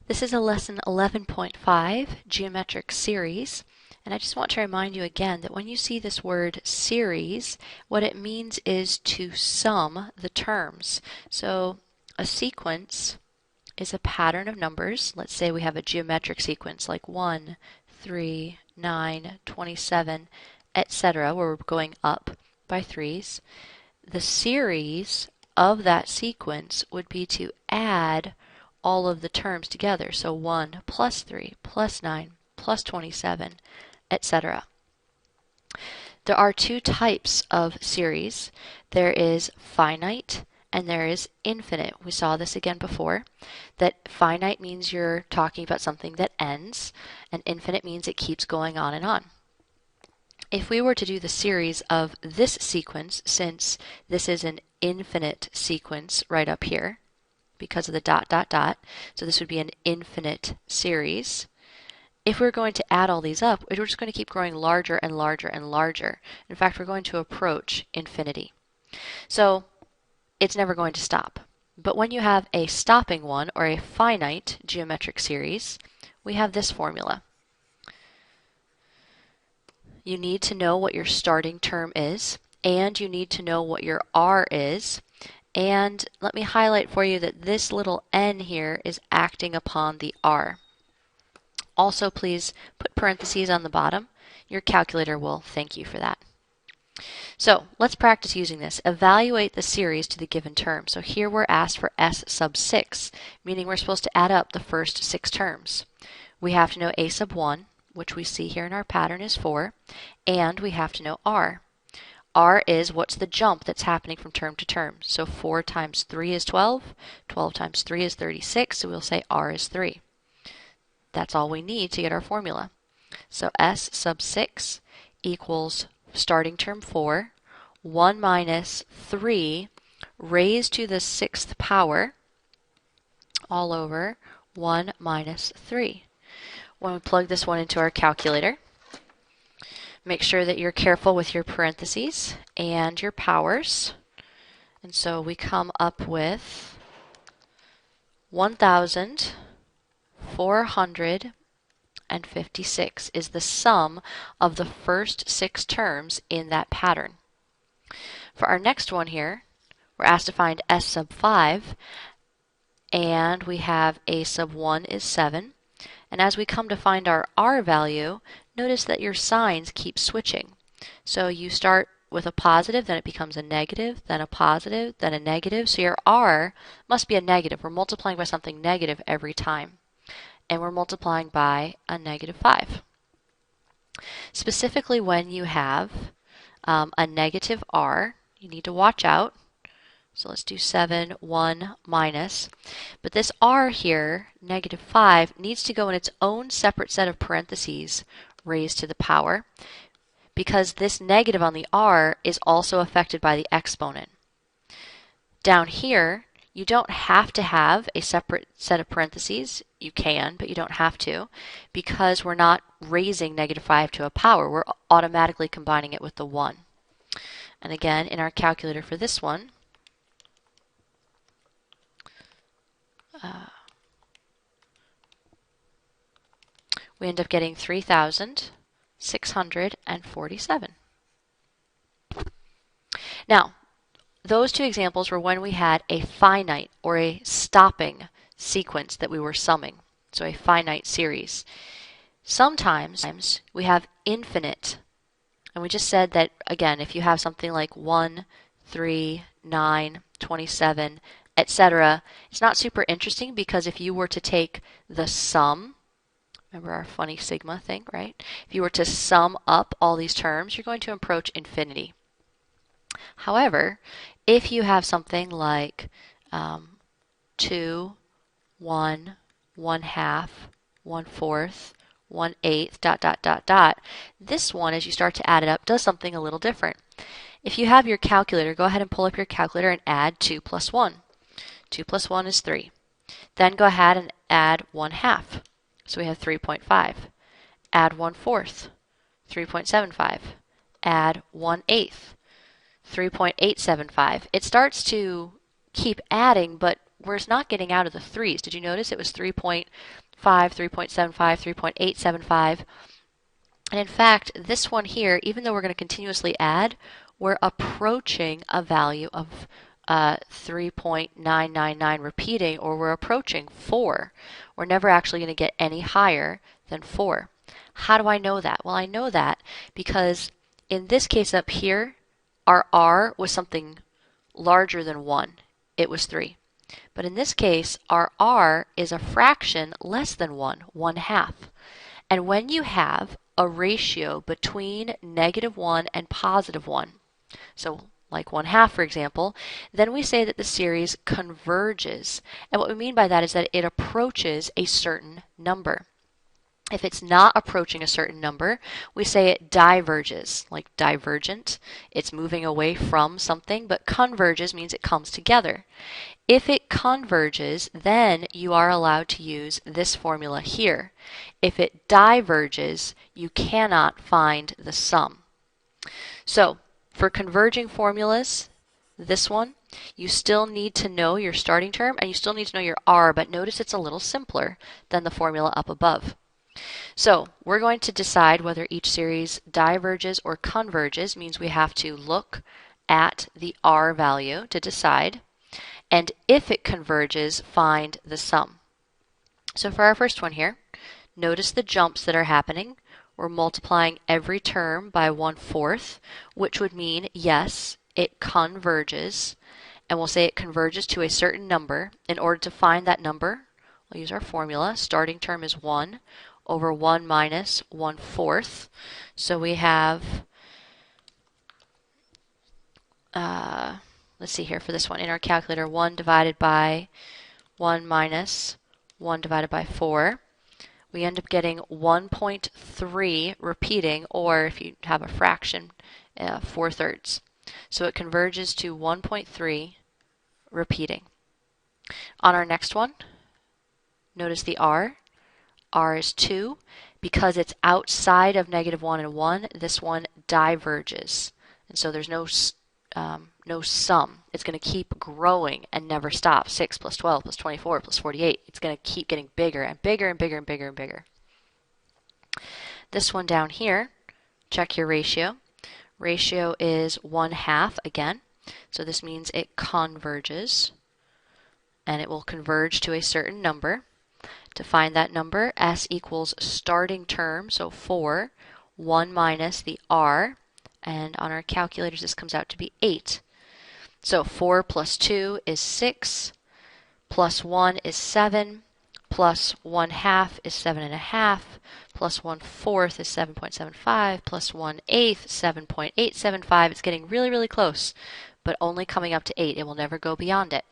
This is a lesson 11.5, geometric series, and I just want to remind you again that when you see this word series, what it means is to sum the terms. So a sequence is a pattern of numbers. Let's say we have a geometric sequence like 1, 3, 9, 27, etc., where we're going up by threes. The series of that sequence would be to add all of the terms together. So 1 plus 3 plus 9 plus 27, etc. There are two types of series. There is finite and there is infinite. We saw this again before, that finite means you're talking about something that ends, and infinite means it keeps going on and on. If we were to do the series of this sequence, since this is an infinite sequence right up here, because of the dot, dot, dot, so this would be an infinite series. If we're going to add all these up, we're just going to keep growing larger and larger and larger. In fact, we're going to approach infinity. So it's never going to stop. But when you have a stopping one, or a finite geometric series, we have this formula. You need to know what your starting term is, and you need to know what your R is. And let me highlight for you that this little n here is acting upon the R. Also, please put parentheses on the bottom. Your calculator will thank you for that. So let's practice using this. Evaluate the series to the given term. So here we're asked for S sub 6, meaning we're supposed to add up the first 6 terms. We have to know A sub 1, which we see here in our pattern is 4, and we have to know R. R is what's the jump that's happening from term to term. So 4 times 3 is 12, 12 times 3 is 36, so we'll say R is 3. That's all we need to get our formula. So S sub 6 equals starting term 4, 1 minus 3 raised to the 6th power, all over 1 minus 3. When we plug this one into our calculator, make sure that you're careful with your parentheses and your powers. And so we come up with 1,456 is the sum of the first 6 terms in that pattern. For our next one here, we're asked to find S sub 5, and we have A sub 1 is 7. And as we come to find our R value, notice that your signs keep switching. So you start with a positive, then it becomes a negative, then a positive, then a negative. So your R must be a negative. We're multiplying by something negative every time. And we're multiplying by a negative 5. Specifically when you have a negative R, you need to watch out. So let's do 7, 1, minus. But this R here, negative 5, needs to go in its own separate set of parentheses raised to the power, because this negative on the R is also affected by the exponent. Down here, you don't have to have a separate set of parentheses. You can, but you don't have to, because we're not raising negative 5 to a power. We're automatically combining it with the 1. And again, in our calculator for this one, we end up getting 3,647. Now, those two examples were when we had a finite or a stopping sequence that we were summing, so a finite series. Sometimes we have infinite, and we just said that, again, if you have something like 1, 3, 9, 27, etc., it's not super interesting, because if you were to take the sum, remember our funny sigma thing, right? If you were to sum up all these terms, you're going to approach infinity. However, if you have something like 2, 1, 1/2, 1/4, 1/8, dot, dot, dot, dot, this one, as you start to add it up, does something a little different. If you have your calculator, go ahead and pull up your calculator and add 2 plus 1. 2 plus 1 is 3. Then go ahead and add 1/2. So we have 3.5. Add 1/4, 3.75. Add 1/8, 3.875. It starts to keep adding, but we're not getting out of the threes. Did you notice it was 3.5, 3.75, 3.875? And in fact, this one here, even though we're going to continuously add, we're approaching a value of 3.999 repeating, or we're approaching 4. We're never actually going to get any higher than 4. How do I know that? Well, I know that because in this case up here, our R was something larger than 1. It was 3. But in this case, our R is a fraction less than 1, 1/2. And when you have a ratio between -1 and +1, so like 1/2 for example, then we say that the series converges. And what we mean by that is that it approaches a certain number. If it's not approaching a certain number, we say it diverges, like divergent. It's moving away from something, but converges means it comes together. If it converges, then you are allowed to use this formula here. If it diverges, you cannot find the sum. So, for converging formulas, this one, you still need to know your starting term and you still need to know your R, but notice it's a little simpler than the formula up above. So we're going to decide whether each series diverges or converges, means we have to look at the R value to decide, and if it converges, find the sum. So for our first one here, notice the jumps that are happening. We're multiplying every term by 1/4, which would mean, yes, it converges, and we'll say it converges to a certain number. In order to find that number, we'll use our formula. Starting term is 1 over 1 minus 1/4. So we have, let's see here for this one, in our calculator, 1 divided by 1 minus 1 divided by 4. We end up getting 1.3 repeating, or if you have a fraction, 4/3. So it converges to 1.3 repeating. On our next one, notice the R. R is 2. Because it's outside of -1 and 1, this one diverges. And so there's no sum. It's going to keep growing and never stop. 6 plus 12 plus 24 plus 48. It's going to keep getting bigger and bigger and bigger and bigger and bigger. This one down here, check your ratio. Ratio is 1/2 again. So this means it converges. And it will converge to a certain number. To find that number, S equals starting term, so 4, 1 minus the R, and on our calculators this comes out to be 8. So 4 plus 2 is 6, plus 1 is 7, plus 1/2 is 7.5, plus 1/4 is 7.75, plus 1/8, 7.875. It's getting really, really close, but only coming up to 8. It will never go beyond it.